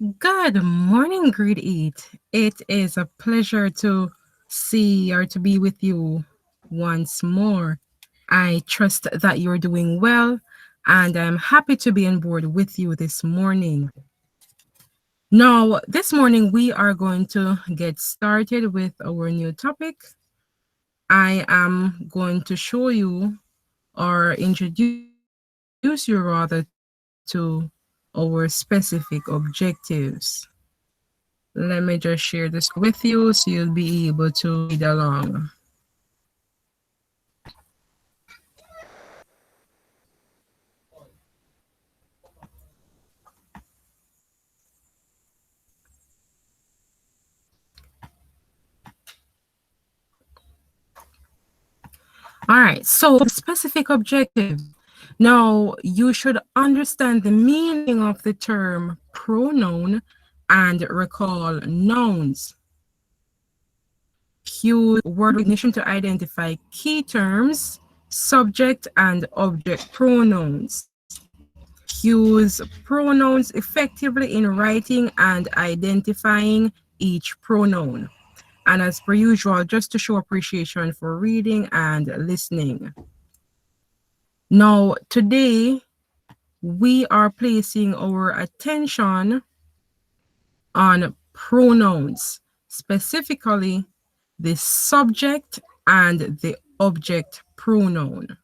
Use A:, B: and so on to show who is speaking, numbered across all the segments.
A: Good morning, grade 8. It is a pleasure to see or to be with you once more. I trust that you're doing well, and I'm happy to be on board with you this morning. Now, this morning we are going to get started with our new topic. I am going to show you or introduce you rather to our specific objectives. Let me just share the screen with you so you'll be able to read along. All right, so the specific objective. Now, you should understand the meaning of the term pronoun and recall nouns. Use word recognition to identify key terms, subject and object pronouns. Use pronouns effectively in writing and identifying each pronoun. And as per usual, just to show appreciation for reading and listening. Now, today, we are placing our attention on pronouns, specifically the subject and the object pronoun.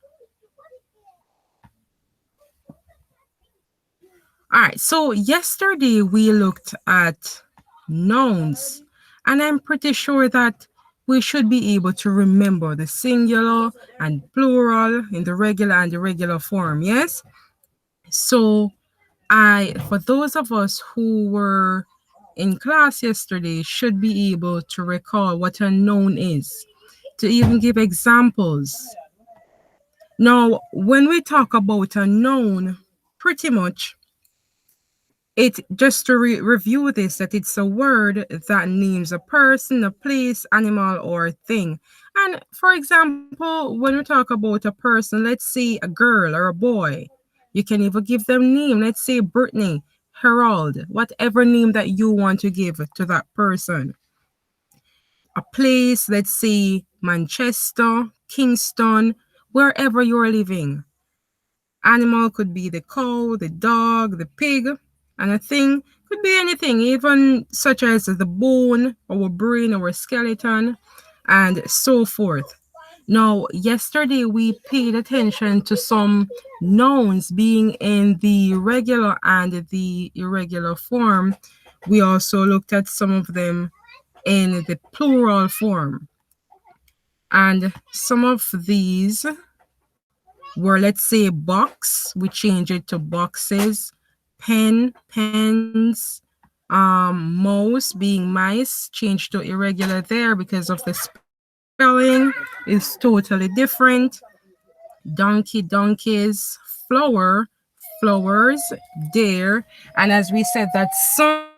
A: All right, so yesterday we looked at nouns, and I'm pretty sure that we should be able to remember the singular and plural in the regular and irregular form, yes? So for those of us who were in class yesterday, should be able to recall what a noun is, to even give examples. Now, when we talk about a noun, pretty much, it just to review this, that it's a word that names a person, a place, animal, or thing. And for example, when we talk about a person, let's say a girl or a boy, you can even give them name. Let's say Brittany, Harold, whatever name that you want to give to that person. A place, let's say Manchester, Kingston, wherever you're living. Animal could be the cow, the dog, the pig, and a thing could be anything, even such as the bone, our brain, our skeleton, and so forth. Now, yesterday we paid attention to some nouns being in the regular and the irregular form. We also looked at some of them in the plural form. And some of these were, let's say, box, we change it to boxes, pen, pens, mouse being mice, changed to irregular there because of the spelling is totally different. Donkey, donkeys, flower, flowers, deer, and as we said that some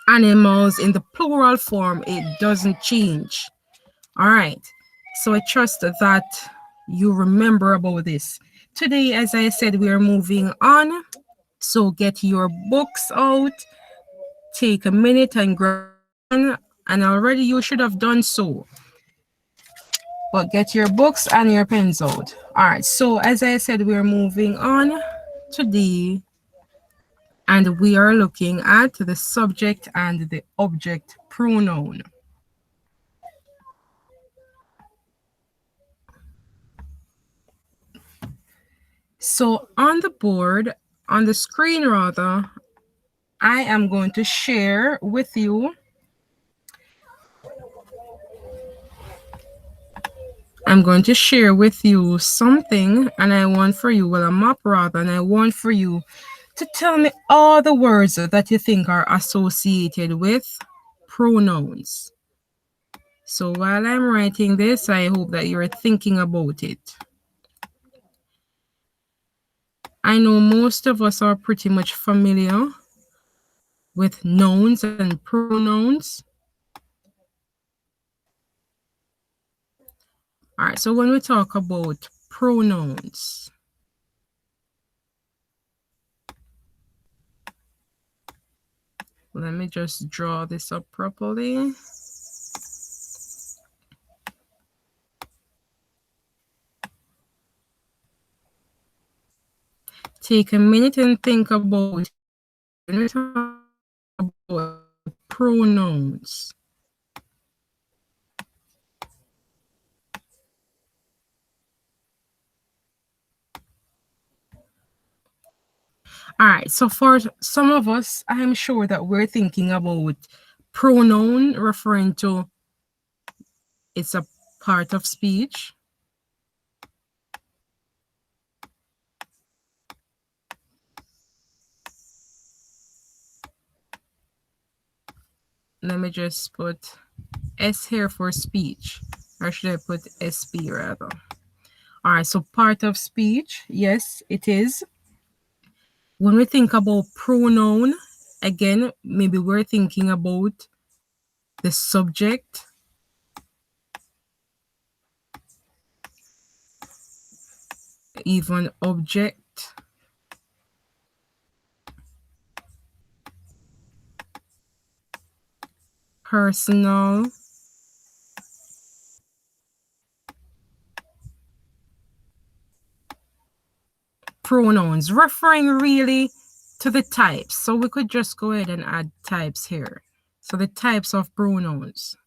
A: animals in the plural form, it doesn't change. All right. So I trust that you remember about this. Today, as I said, we are moving on. So get your books out, take a minute and grab a pen, and already you should have done so. But get your books and your pens out. All right. So as I said, we are moving on today, and we are looking at the subject and the object pronoun. So on the board, on the screen rather, I am going to share with you. I'm going to share with you something, and I want for you, well, a map rather, and I want for you to tell me all the words that you think are associated with pronouns. So while I'm writing this, I hope that you're thinking about it. I know most of us are pretty much familiar with nouns and pronouns. All right, so when we talk about pronouns, Let me just draw this up properly. Take a minute and think about when we talk about pronouns. All right, so for some of us, I'm sure that we're thinking about pronoun referring to it's a part of speech. Let me just put S here for speech, or should I put SP rather? All right, so part of speech, yes, it is. When we think about pronoun, again, maybe we're thinking about the subject, even object, personal, pronouns, referring really to the types. So we could just go ahead and add types here. So the types of pronouns.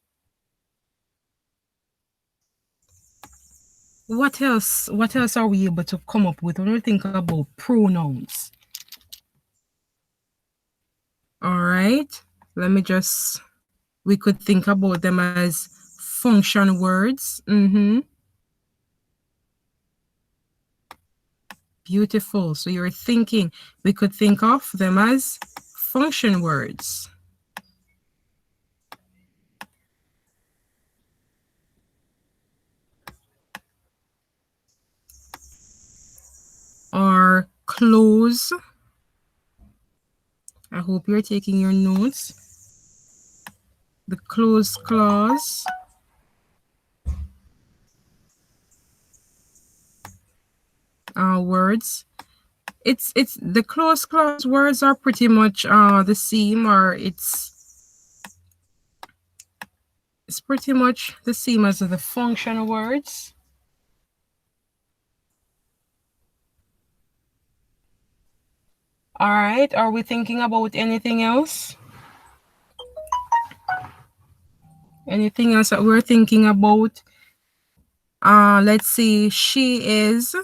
A: What else are we able to come up with when we think about pronouns? All right, let me just, we could think about them as function words. Beautiful. So you're thinking, we could think of them as function words. Or close. I hope you're taking your notes. The close clause. Words. It's the close clause words are pretty much the same, or it's pretty much the same as the function words. All right, are we thinking about anything else? Anything else that we're thinking about? Let's see, she is.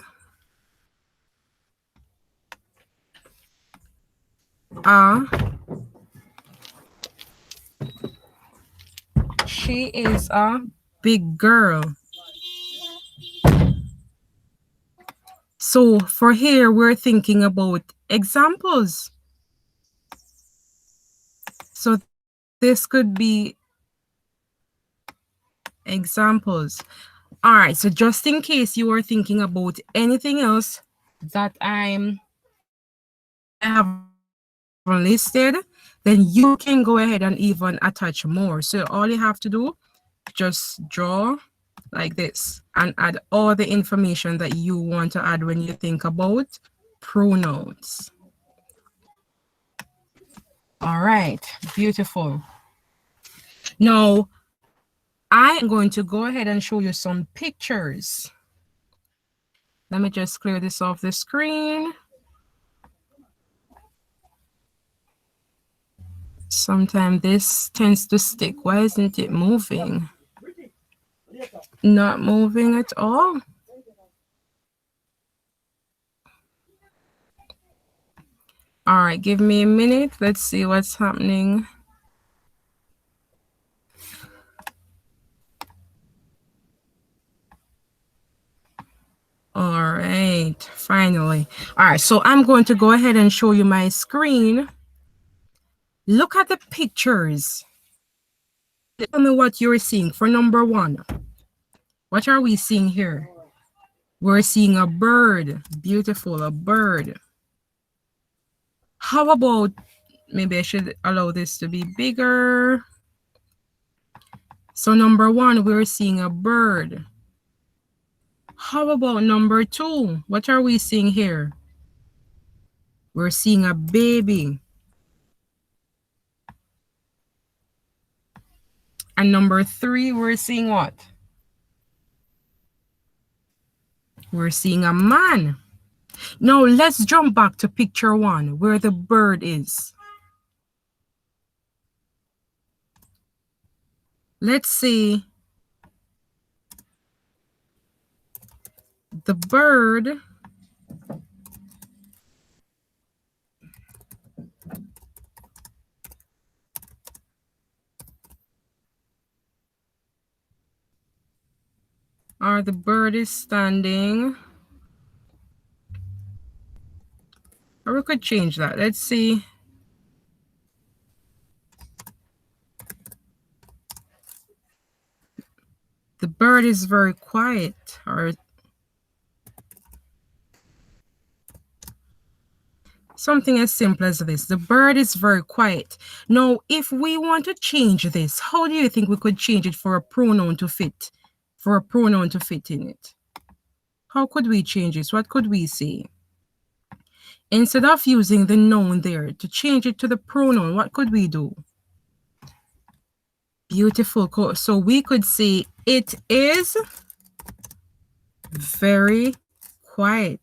A: She is a big girl. So for here, we're thinking about examples. So this could be examples. All right, so just in case you are thinking about anything else that I have listed, then you can go ahead and even attach more. So all you have to do, just draw like this and add all the information that you want to add when you think about pronouns. All right, beautiful. Now, I am going to go ahead and show you some pictures. Let me just clear this off the screen. Sometimes this tends to stick. Why isn't it moving? Not moving at all. All right, give me a minute. Let's see what's happening. All right, finally. All right, so I'm going to go ahead and show you my screen. Look at the pictures. Tell me what you're seeing for number one. What are we seeing here? We're seeing a bird. Beautiful, a bird. How about, maybe I should allow this to be bigger. So number one, we're seeing a bird. How about number two? What are we seeing here? We're seeing a baby. And number 3, we're seeing what? We're seeing a man. Now let's jump back to picture 1 where the bird is. Let's say the bird is standing. Or we could change that. Let's see. The bird is very quiet, or something as simple as this. The bird is very quiet. Now, if we want to change this, how do you think we could change it for a pronoun to fit? For a pronoun to fit in it? How could we change this? What could we say? Instead of using the noun there, to change it to the pronoun, what could we do? Beautiful. So we could say it is very quiet.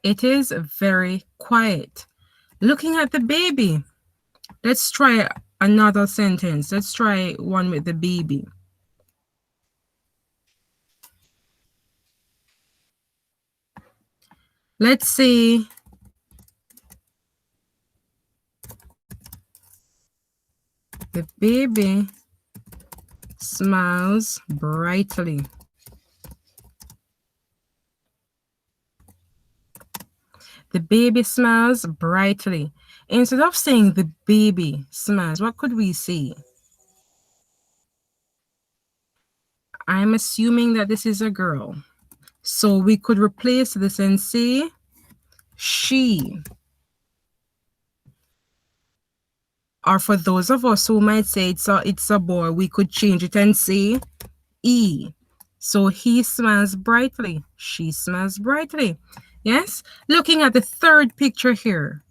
A: It is very quiet. Looking at the baby. Let's try another sentence. Let's try one with the baby. Let's say the baby smiles brightly. The baby smiles brightly. Instead of saying the baby smiles, what could we say? I'm assuming that this is a girl. So we could replace this and say she. Or for those of us who might say it's a boy, we could change it and say he. So he smiles brightly. She smiles brightly. Yes? Looking at the third picture here.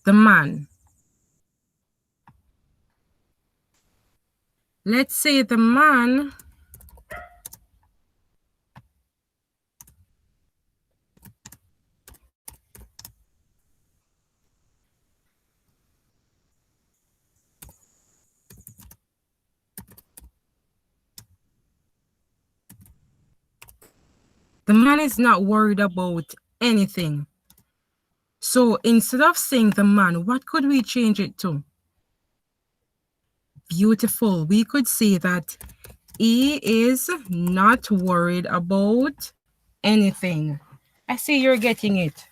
A: The man. Let's say the man is not worried about anything. So instead of saying the man, what could we change it to? Beautiful. We could say that he is not worried about anything. I see you're getting it.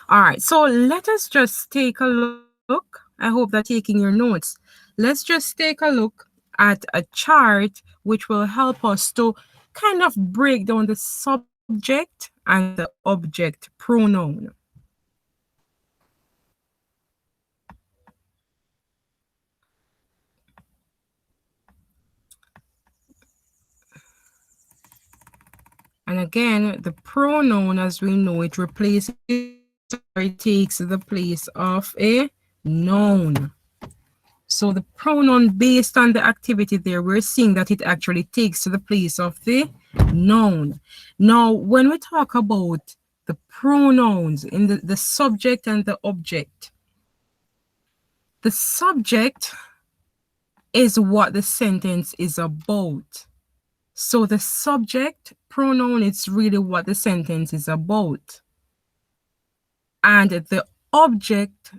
A: All right, so let us just take a look. I hope that taking your notes. Let's just take a look at a chart which will help us to kind of break down the subject and the object pronoun. And again, the pronoun, as we know, it replaces or it takes the place of a noun. So the pronoun based on the activity there, we're seeing that it actually takes the place of the noun. Now, when we talk about the pronouns in the subject and the object, the subject is what the sentence is about. So the subject pronoun is really what the sentence is about. And the object,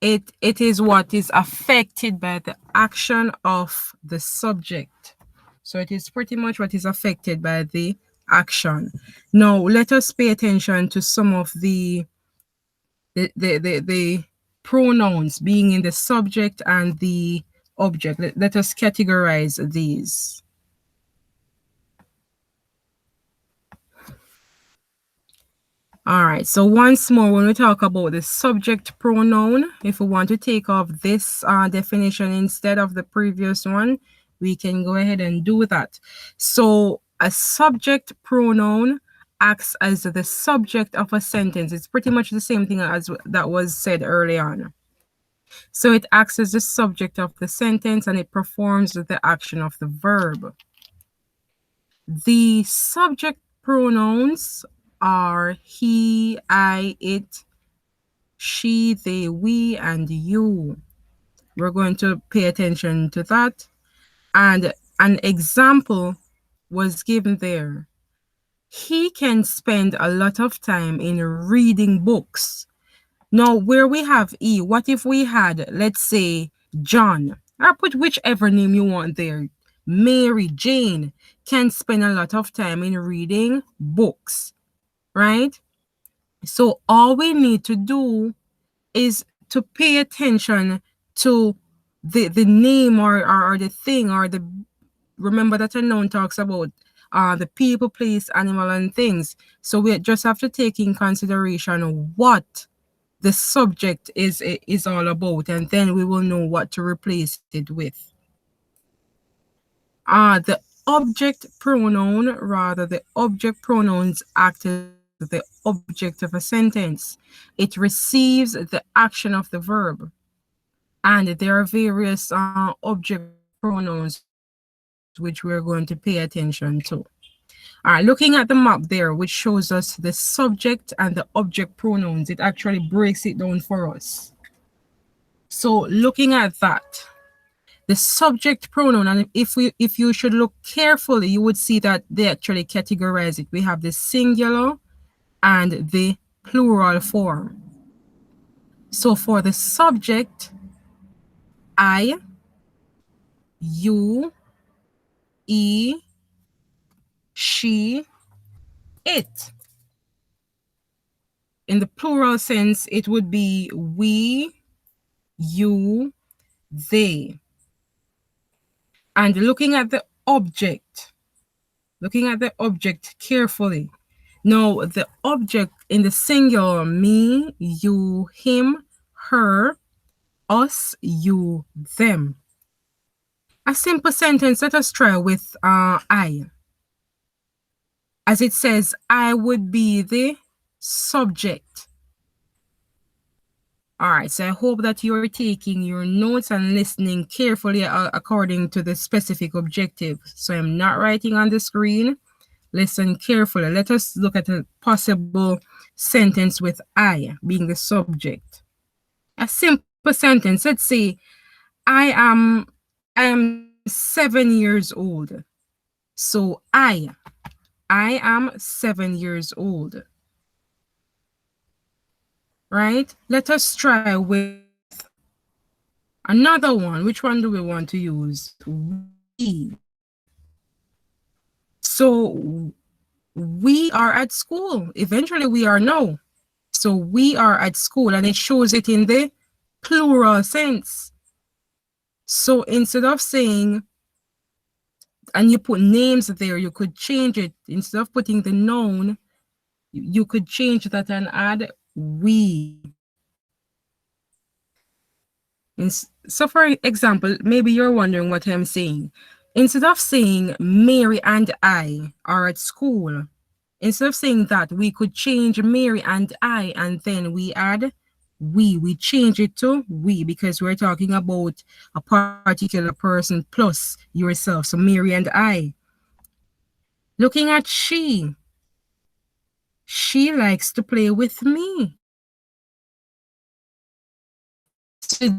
A: it is what is affected by the action of the subject. So it is pretty much what is affected by the action. Now let us pay attention to some of the pronouns being in the subject and the object. Let us categorize these. All right, so once more, when we talk about the subject pronoun, if we want to take off this definition instead of the previous one, we can go ahead and do that. So a subject pronoun acts as the subject of a sentence. It's pretty much the same thing as that was said early on. So it acts as the subject of the sentence and it performs the action of the verb. The subject pronouns are he, I, it, she, they, we, and you. We're going to pay attention to that. And an example was given there. He can spend a lot of time in reading books. Now, where we have E, what if we had, let's say, John? Or put whichever name you want there. Mary, Jane can spend a lot of time in reading books, right? So all we need to do is to pay attention to the name or the thing or the, remember that a noun talks about the people, place, animal, and things. So we just have to take in consideration what the subject is all about, and then we will know what to replace it with. The object pronoun, rather, the object pronouns act as the object of a sentence. It receives the action of the verb. And there are various object pronouns which we're going to pay attention to. All right, looking at the map there, which shows us the subject and the object pronouns, it actually breaks it down for us. So looking at that, the subject pronoun, and if you should look carefully, you would see that they actually categorize it. We have the singular and the plural form. So for the subject, I, you, he, she, it. In the plural sense, it would be we, you, they. And looking at the object carefully. Now, the object in the singular, me, you, him, her, us, you, them. A simple sentence, let us try with I. As it says, I would be the subject. All right, so I hope that you're taking your notes and listening carefully according to the specific objective. So I'm not writing on the screen. Listen carefully. Let us look at a possible sentence with I being the subject. A simple sentence. Let's say, I am 7 years old. So I am 7 years old. Right? Let us try with another one. Which one do we want to use? We. So we are at school. Eventually we are now. So we are at school, and it shows it in the plural sense. So instead of saying, and you put names there, you could change it. Instead of putting the noun, you could change that and add we. So for example, maybe you're wondering what I'm saying. Instead of saying Mary and I are at school, instead of saying that, we could change Mary and I, and then we add we change it to we, because we're talking about a particular person plus yourself. So Mary and I. Looking at she likes to play with me. So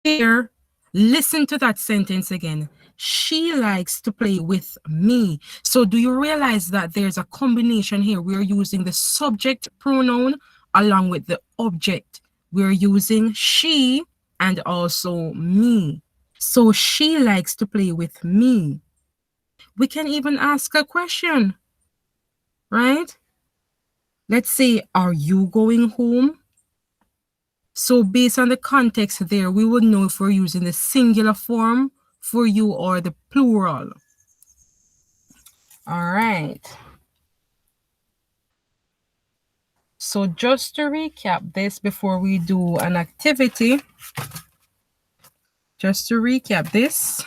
A: there, listen to that sentence again. She likes to play with me. So do you realize that there's a combination here? We're using the subject pronoun along with the object. We're using she and also me. So she likes to play with me. We can even ask a question, right? Let's say, are you going home? So based on the context there, we would know if we're using the singular form for you or the plural. All right. So just to recap this before we do an activity, just to recap this,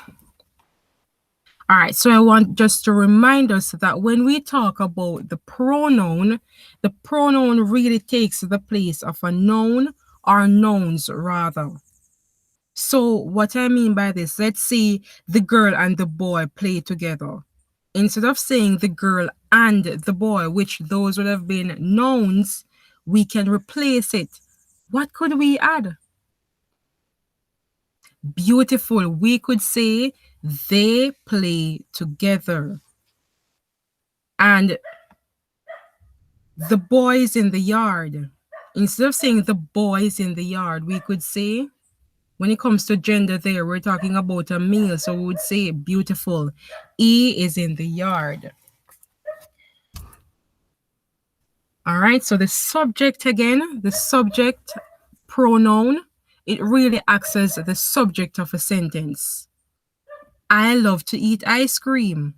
A: All right, so I want just to remind us that when we talk about the pronoun really takes the place of a noun or nouns rather. So what I mean by this, let's say the girl and the boy play together. Instead of saying the girl and the boy, which those would have been nouns, we can replace it. What could we add? Beautiful. We could say they play together. And the boys in the yard. Instead of saying the boys in the yard, we could say, when it comes to gender there, we're talking about a male. So we would say beautiful. E is in the yard. All right. So the subject again, the subject pronoun, it really acts as the subject of a sentence. I love to eat ice cream.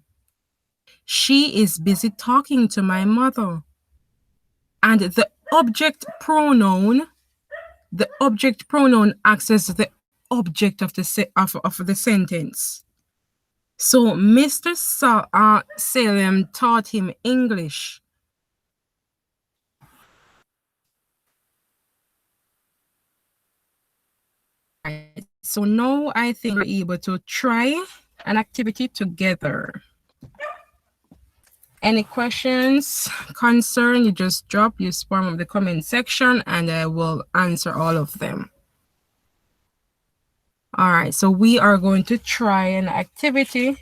A: She is busy talking to my mother. And the object pronoun acts as the object of the sentence. So Mr. Salem taught him English. Right. So now I think we're able to try an activity together. Any questions, concern, you just drop, you spam up the comment section and I will answer all of them. All right, so we are going to try an activity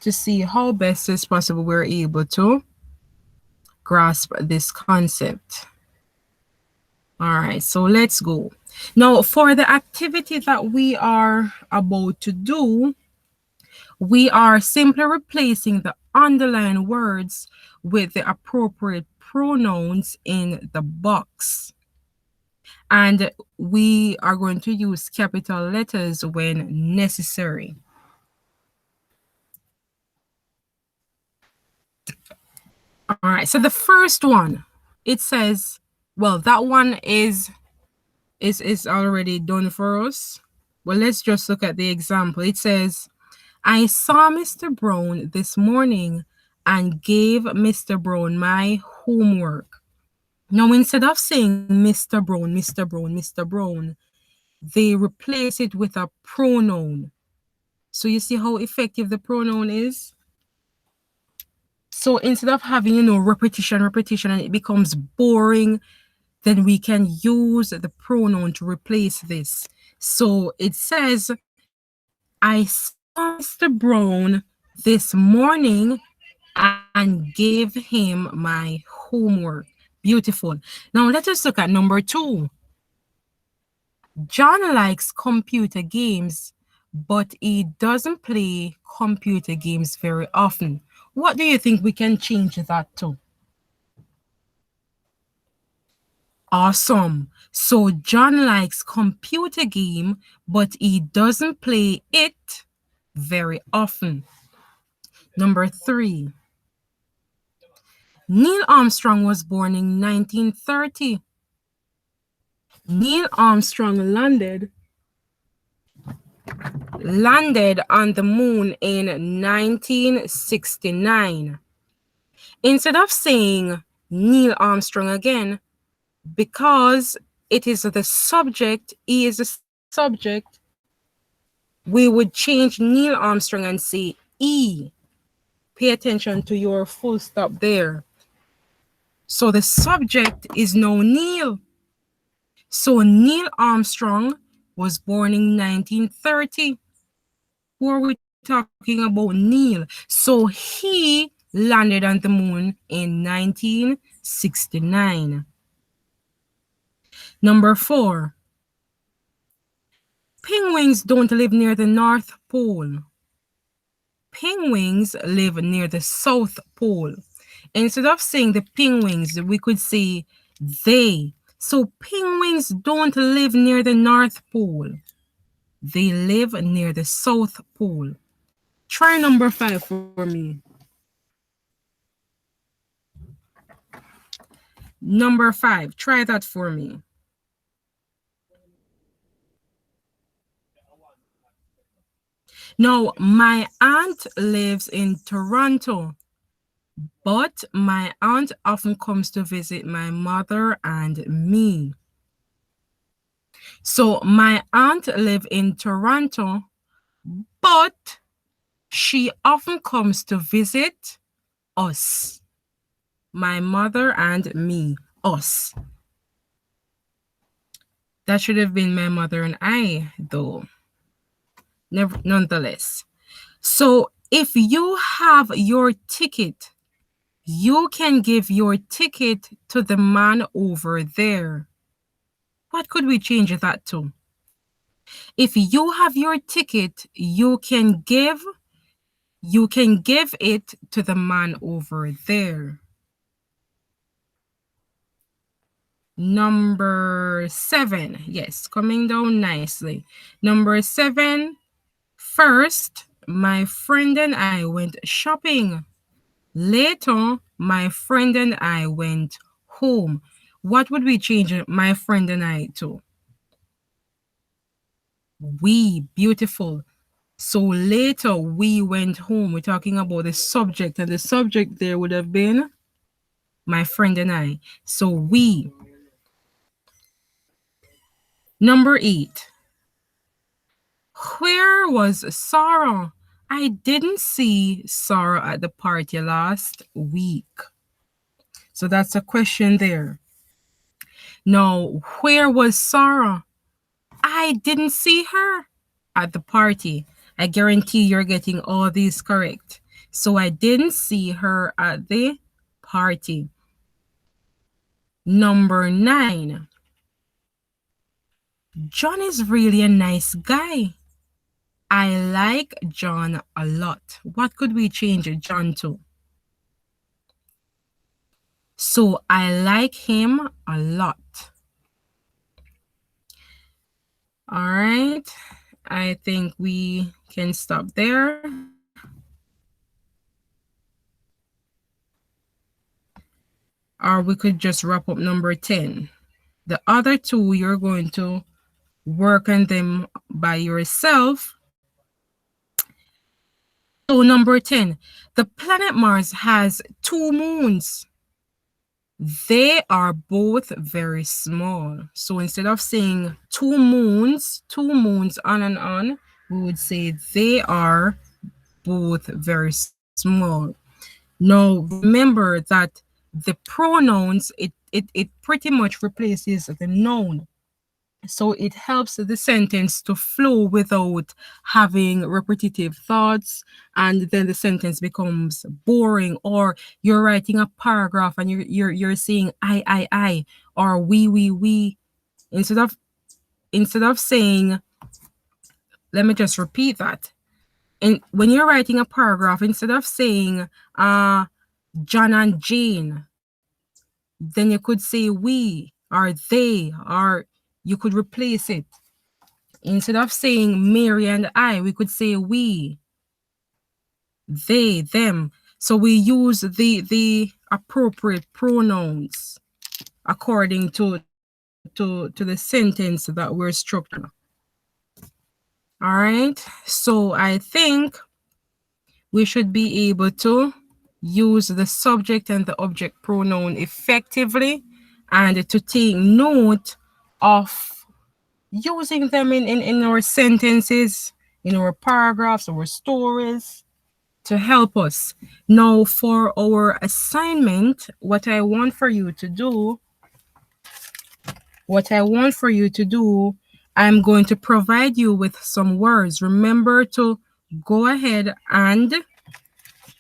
A: to see how best as possible we're able to grasp this concept. All right, so let's go. Now, for the activity that we are about to do, we are simply replacing the underlined words with the appropriate pronouns in the box. And we are going to use capital letters when necessary. All right, so the first one, it says, well, that one is already done for us. Well, let's just look at the example. It says, I saw Mr. Brown this morning and gave Mr. Brown my homework. Now, instead of saying Mr. Brown, Mr. Brown, Mr. Brown, they replace it with a pronoun. So you see how effective the pronoun is? So instead of having, repetition, and it becomes boring, then we can use the pronoun to replace this. So it says, I saw Mr. Brown this morning and gave him my homework. Beautiful. Now let us look at number 2. John likes computer games, but he doesn't play computer games very often. What do you think we can change that to? Awesome. So John likes computer game, but he doesn't play it very often. Number 3. Neil Armstrong was born in 1930. Neil Armstrong landed on the moon in 1969. Instead of saying Neil Armstrong again, because it is the subject, he is the subject, we would change Neil Armstrong and say E. Pay attention to your full stop there. So the subject is now Neil. So Neil Armstrong was born in 1930. Who are we talking about? Neil. So he landed on the moon in 1969. Number 4. Penguins don't live near the North Pole. Penguins live near the South Pole. Instead of saying the penguins, we could say they. So penguins don't live near the North Pole. They live near the South Pole. Try number 5 for me. Number 5, try that for me. Now, my aunt lives in Toronto, but my aunt often comes to visit my mother and me. So my aunt lives in Toronto, but she often comes to visit us, my mother and me, us. That should have been my mother and I, though. Nonetheless. So if you have your ticket, you can give your ticket to the man over there. What could we change that to? If you have your ticket, you can give it to the man over there. Number 7. Yes, coming down nicely. Number 7. First, my friend and I went shopping. Later, my friend and I went home. What would we change my friend and I to? We. Beautiful. So later we went home. We're talking about the subject, and the subject there would have been my friend and I. So we. Number 8. Where was Sarah? I didn't see Sarah at the party last week. So that's a question there. Now, where was Sarah? I didn't see her at the party. I guarantee you're getting all these correct. So I didn't see her at the party. Number 9. John is really a nice guy. I like John a lot. What could we change John to? So I like him a lot. All right. I think we can stop there. Or we could just wrap up number 10. The other two, you're going to work on them by yourself. So number 10, the planet Mars has 2 moons. They are both very small. So instead of saying 2 moons on and on, we would say they are both very small. Now, remember that the pronouns, it pretty much replaces the noun. So it helps the sentence to flow without having repetitive thoughts, and then the sentence becomes boring, or you're writing a paragraph and you're saying I, or we, instead of saying, let me just repeat that. And when you're writing a paragraph, instead of saying John and Jane, then you could say we or they, or you could replace it. Instead of saying Mary and I, we could say we, they, them. So we use the appropriate pronouns according to the sentence that we're structuring. All right. So I think we should be able to use the subject and the object pronoun effectively, and to take note of using them in our sentences, in our paragraphs, our stories, to help us. Now, for our assignment, what I want for you to do, I'm going to provide you with some words. Remember to go ahead and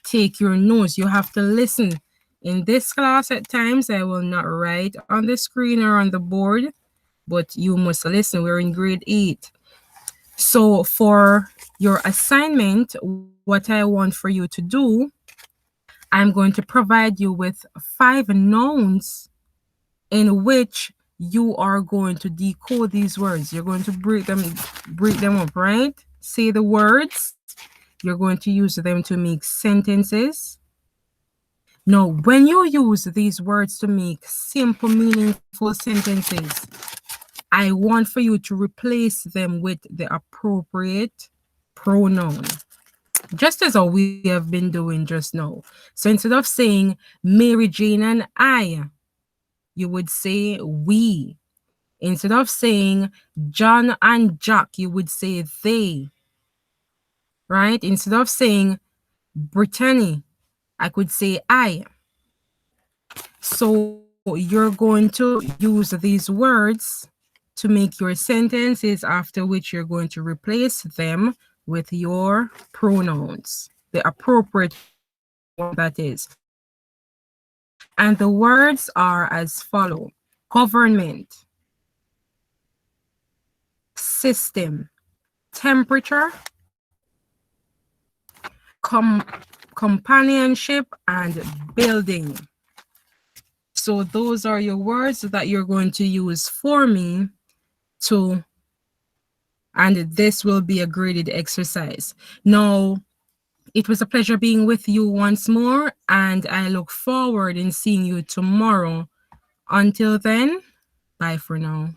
A: take your notes. You have to listen. In this class, at times, I will not write on the screen or on the board, but you must listen. We're in grade 8. So for your assignment, what I want for you to do, I'm going to provide you with 5 nouns in which you are going to decode these words. You're going to break them up, right? Say the words. You're going to use them to make sentences. Now, when you use these words to make simple, meaningful sentences, I want for you to replace them with the appropriate pronoun, just as how we have been doing just now. So instead of saying Mary Jane and I, you would say we. Instead of saying John and Jack, you would say they, right? Instead of saying Brittany, I could say I. So you're going to use these words to make your sentences, after which you're going to replace them with your pronouns, the appropriate one that is. And the words are as follow: government, system, temperature, companionship, and building. So those are your words that you're going to use for me to, and this will be a graded exercise. Now, it was a pleasure being with you once more, and I look forward in seeing you tomorrow. Until then, bye for now.